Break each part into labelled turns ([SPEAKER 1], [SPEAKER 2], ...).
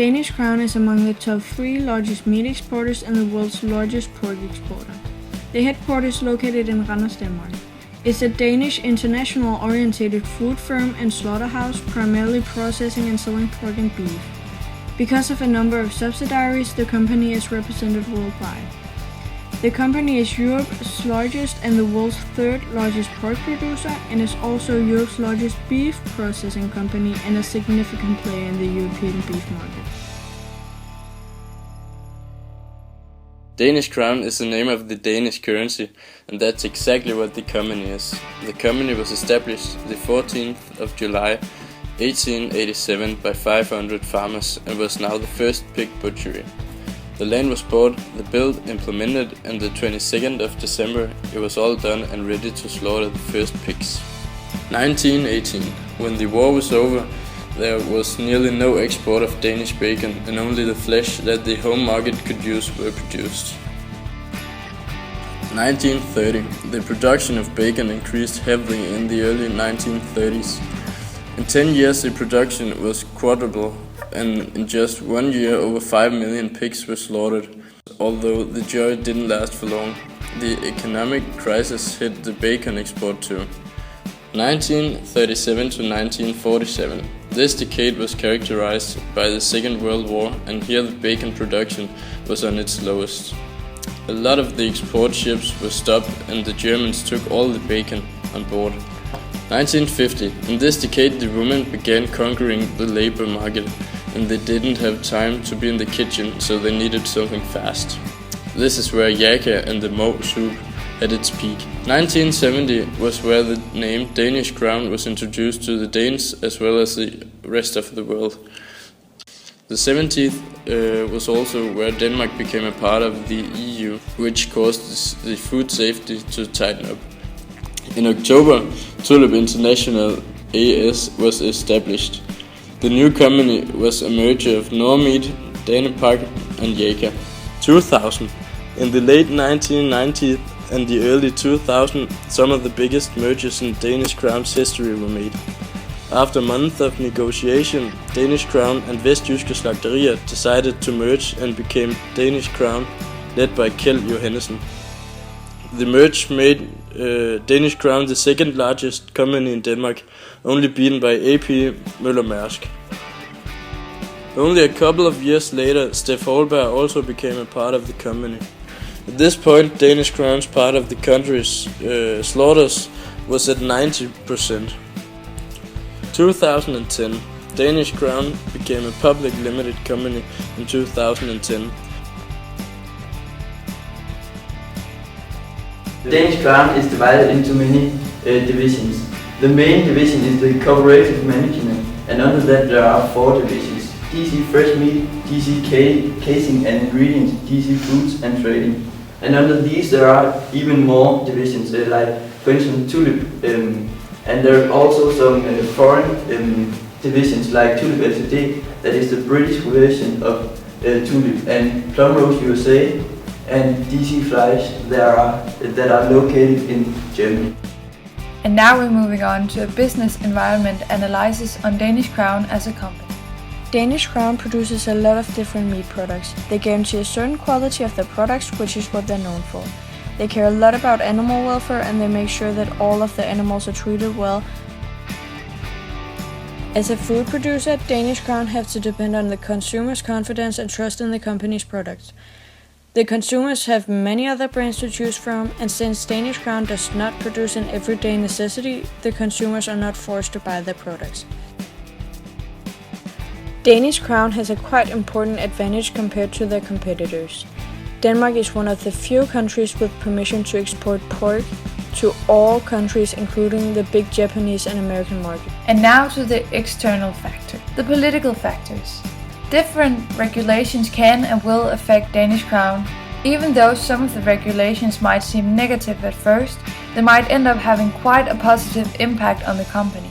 [SPEAKER 1] Danish Crown is among the top 3 largest meat exporters and the world's largest pork exporter. The headquarters is located in Randers, Denmark. It's a Danish international-oriented food firm and slaughterhouse, primarily processing and selling pork and beef. Because of a number of subsidiaries, the company is represented worldwide. The company is Europe's largest and the world's 3rd largest pork producer, and is also Europe's largest beef processing company and a significant player in the European beef market.
[SPEAKER 2] Danish Crown is the name of the Danish currency, and that's exactly what the company is. The company was established the 14th of July 1887 by 500 farmers and was now the first pig butchery. The land was bought, the bill implemented, and the 22nd of December it was all done and ready to slaughter the first pigs. 1918. When the war was over, there was nearly no export of Danish bacon, and only the flesh that the home market could use were produced. 1930. The production of bacon increased heavily in the early 1930s. In 10 years the production was quadrupled, and in just 1 year over 5 million pigs were slaughtered. Although the joy didn't last for long, the economic crisis hit the bacon export too. 1937 to 1947. This decade was characterized by the Second World War, and here the bacon production was on its lowest. A lot of the export ships were stopped and the Germans took all the bacon on board. 1950. In this decade the women began conquering the labor market, and they didn't have time to be in the kitchen, so they needed something fast. This is where yaka and the mo soup at its peak. 1970 was where the name Danish Crown was introduced to the Danes as well as the rest of the world. The 70th was also where Denmark became a part of the EU, which caused the food safety to tighten up. In October, Tulip International AS was established. The new company was a merger of Normeat, Danepak and Jager. 2000. In the late 1990s and the early 2000s, some of the biggest mergers in Danish Crown's history were made. After months of negotiation, Danish Crown and Vestjyske Slagterier decided to merge and became Danish Crown, led by Kjeld Johannesen. The merge made Danish Crown the second largest company in Denmark, only beaten by AP Møller Mærsk. Only a couple of years later, Steff Holberg also became a part of the company. At this point, Danish Crown's part of the country's slaughters was at 90%. 2010. Danish Crown became a public limited company in 2010.
[SPEAKER 3] The Danish Crown is divided into many divisions. The main division is the cooperative management, and under that there are 4 divisions: DC Fresh Meat, DC Casing and Ingredients, DC Foods and Trading. And under these there are even more divisions, like for instance Tulip, and there are also some foreign divisions like Tulip Ltd, that is the British version of Tulip, and Plumrose USA, and DC Fleisch that are located in Germany.
[SPEAKER 4] And now we're moving on to a business environment analysis on Danish Crown as a company.
[SPEAKER 1] Danish Crown produces a lot of different meat products. They guarantee a certain quality of their products, which is what they're known for. They care a lot about animal welfare, and they make sure that all of the animals are treated well. As a food producer, Danish Crown have to depend on the consumer's confidence and trust in the company's products. The consumers have many other brands to choose from, and since Danish Crown does not produce an everyday necessity, the consumers are not forced to buy their products. Danish Crown has a quite important advantage compared to their competitors. Denmark is one of the few countries with permission to export pork to all countries, including the big Japanese and American market.
[SPEAKER 4] And now to the external factor, the political factors. Different regulations can and will affect Danish Crown. Even though some of the regulations might seem negative at first, they might end up having quite a positive impact on the company.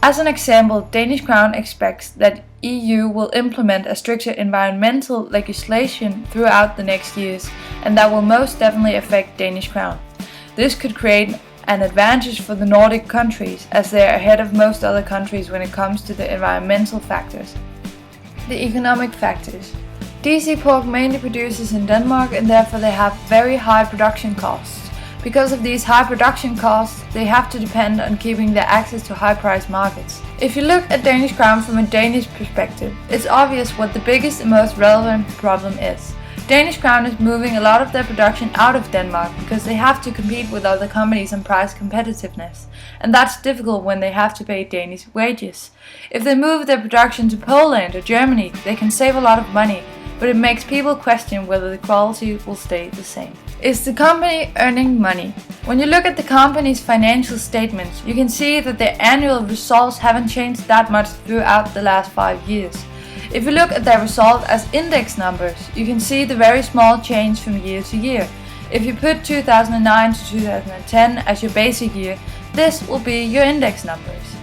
[SPEAKER 4] As an example, Danish Crown expects that EU will implement a stricter environmental legislation throughout the next years, and that will most definitely affect Danish Crown. This could create an advantage for the Nordic countries, as they are ahead of most other countries when it comes to the environmental factors. The economic factors. DC pork mainly produces in Denmark and therefore they have very high production costs. Because of these high production costs, they have to depend on keeping their access to high-priced markets. If you look at Danish Crown from a Danish perspective, it's obvious what the biggest and most relevant problem is. Danish Crown is moving a lot of their production out of Denmark because they have to compete with other companies on price competitiveness, and that's difficult when they have to pay Danish wages. If they move their production to Poland or Germany, they can save a lot of money, but it makes people question whether the quality will stay the same. Is the company earning money? When you look at the company's financial statements, you can see that their annual results haven't changed that much throughout the last 5 years. If you look at their result as index numbers, you can see the very small change from year to year. If you put 2009 to 2010 as your basic year, this will be your index numbers.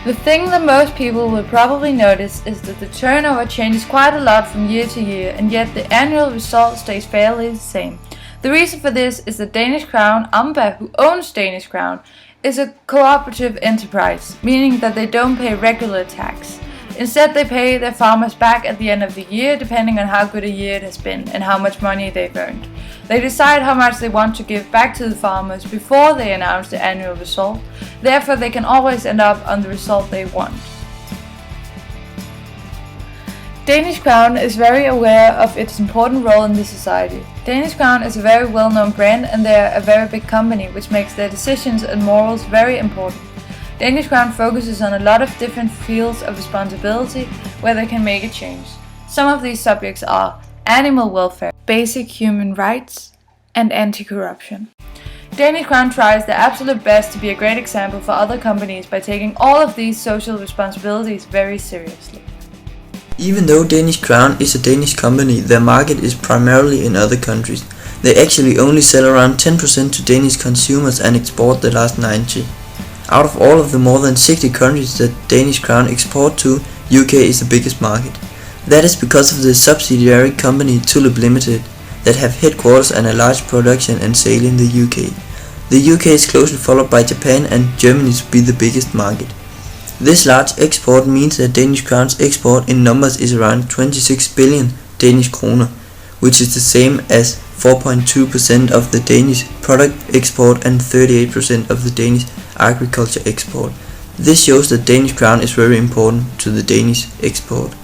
[SPEAKER 4] The thing that most people will probably notice is that the turnover changes quite a lot from year to year, and yet the annual result stays fairly the same. The reason for this is that Danish Crown, Amba, who owns Danish Crown, is a cooperative enterprise, meaning that they don't pay regular tax. Instead, they pay their farmers back at the end of the year, depending on how good a year it has been and how much money they've earned. They decide how much they want to give back to the farmers before they announce the annual result. Therefore, they can always end up on the result they want. Danish Crown is very aware of its important role in the society. Danish Crown is a very well-known brand and they are a very big company, which makes their decisions and morals very important. Danish Crown focuses on a lot of different fields of responsibility where they can make a change. Some of these subjects are animal welfare, basic human rights, and anti-corruption. Danish Crown tries their absolute best to be a great example for other companies by taking all of these social responsibilities very seriously.
[SPEAKER 5] Even though Danish Crown is a Danish company, their market is primarily in other countries. They actually only sell around 10% to Danish consumers and export the last 90%. Out of all of the more than 60 countries that Danish Crown export to, UK is the biggest market. That is because of the subsidiary company Tulip Limited that have headquarters and a large production and sale in the UK. The UK is closely followed by Japan and Germany to be the biggest market. This large export means that Danish Crown's export in numbers is around 26 billion Danish kroner, which is the same as 4.2% of the Danish product export and 38% of the Danish agriculture export. This shows that Danish Crown is very important to the Danish export.